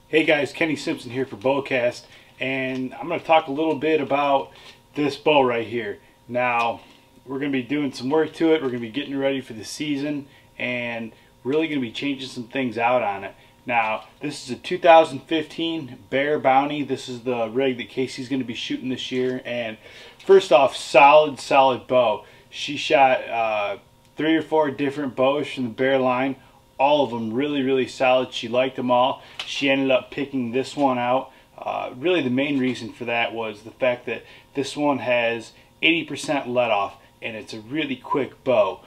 Hey guys, Kenny Simpson here for Bowcast, and I'm going to talk a little bit about this bow right here. Now, we're going to be doing some work to it. We're going to be getting ready for the season, and really going to be changing some things out on it. Now, this is a 2015 Bear Bounty. This is the rig that Casey's going to be shooting this year, and first off, solid bow. She shot 3 or 4 different bows from the Bear line. All of them really solid. She liked them all. She ended up picking this one out. Really the main reason for that was the fact that this one has 80% let off, and it's a really quick bow.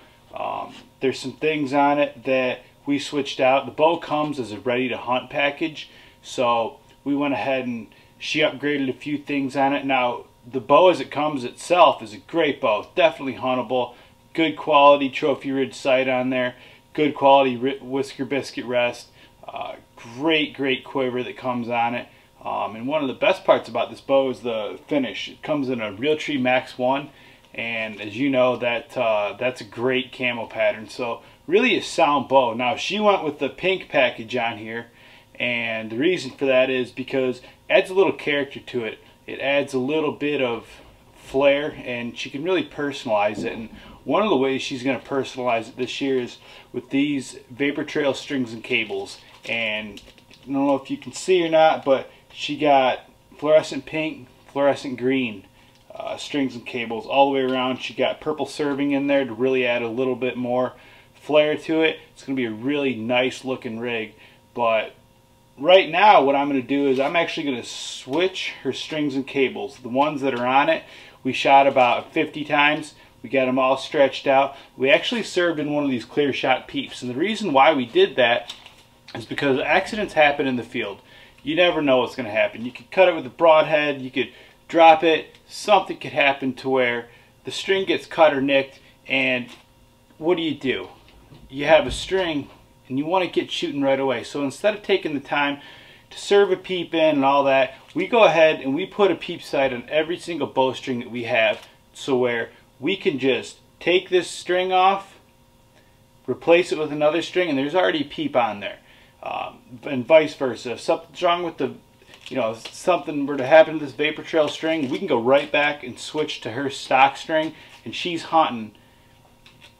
There's some things on it that we switched out. The bow comes as a ready to hunt package, so we went ahead and she upgraded a few things on it. Now the bow as it comes itself is a great bow, definitely huntable, good quality trophy ridge sight on there. Good quality whisker biscuit rest, great quiver that comes on it, and one of the best parts about this bow is the finish. It comes in a Realtree Max 1, and as you know, that's a great camo pattern, so really a sound bow. Now she went with the pink package on here, and the reason for that is because it adds a little character to it. It adds a little bit of flair, and she can really personalize it. And one of the ways she's going to personalize it this year is with these Vaportrail strings and cables. And I don't know if you can see or not, but she got fluorescent pink, fluorescent green strings and cables all the way around. She got purple serving in there to really add a little bit more flair to it. It's going to be a really nice looking rig. But right now what I'm going to do is I'm actually going to switch her strings and cables. The ones that are on it, we shot about 50 times. We got them all stretched out. We actually served in one of these Clearshot Peeps. And the reason why we did that is because accidents happen in the field. You never know what's going to happen. You could cut it with a broadhead. You could drop it. Something could happen to where the string gets cut or nicked. And what do? You have a string and you want to get shooting right away. So instead of taking the time to serve a peep in and all that, we go ahead and we put a peep sight on every single bowstring that we have, so where we can just take this string off, replace it with another string, and there's already a peep on there. And vice versa. If something's wrong with the, something were to happen to this Vaportrail string, we can go right back and switch to her stock string, and she's hunting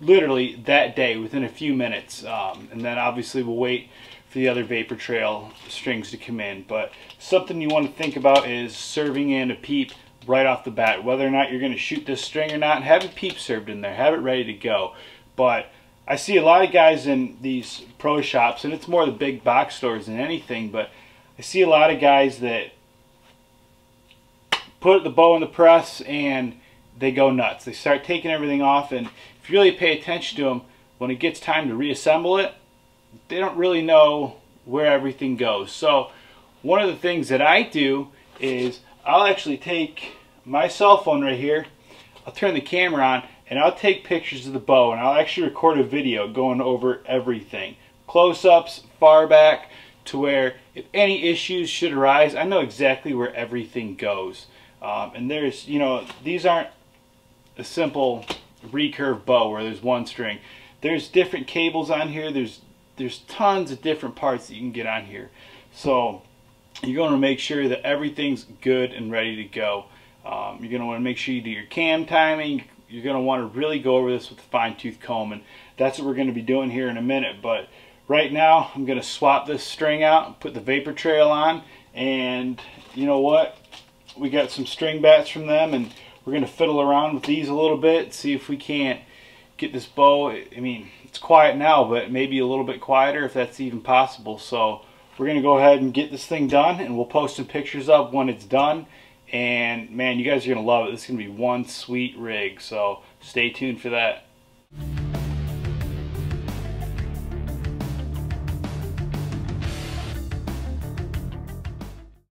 literally that day within a few minutes. And then obviously we'll wait for the other Vaportrail strings to come in. But something you want to think about is serving in a peep right off the bat, whether or not you're going to shoot this string or not, and have a peep served in there, have it ready to go. But I see a lot of guys in these pro shops, and it's more the big box stores than anything, but I see a lot of guys that put the bow in the press and they go nuts. They start taking everything off, and if you really pay attention to them, when it gets time to reassemble it, they don't really know where everything goes. So one of the things that I do is I'll actually take my cell phone right here, I'll turn the camera on, and I'll take pictures of the bow, and I'll actually record a video going over everything. Close-ups, far back, to where if any issues should arise, I know exactly where everything goes. And there's, these aren't a simple recurve bow where there's one string. There's different cables on here, there's tons of different parts that you can get on here. So you're going to make sure that everything's good and ready to go. You're going to want to make sure you do your cam timing. You're going to want to really go over this with a fine-tooth comb, and that's what we're going to be doing here in a minute. But right now I'm going to swap this string out, put the Vaportrail on, and you know what? We got some string bats from them, and we're going to fiddle around with these a little bit, see if we can't get this bow. I mean, it's quiet now, but maybe a little bit quieter if that's even possible. So we're going to go ahead and get this thing done, and we'll post some pictures up when it's done. And man, you guys are going to love it. This is going to be one sweet rig, so stay tuned for that.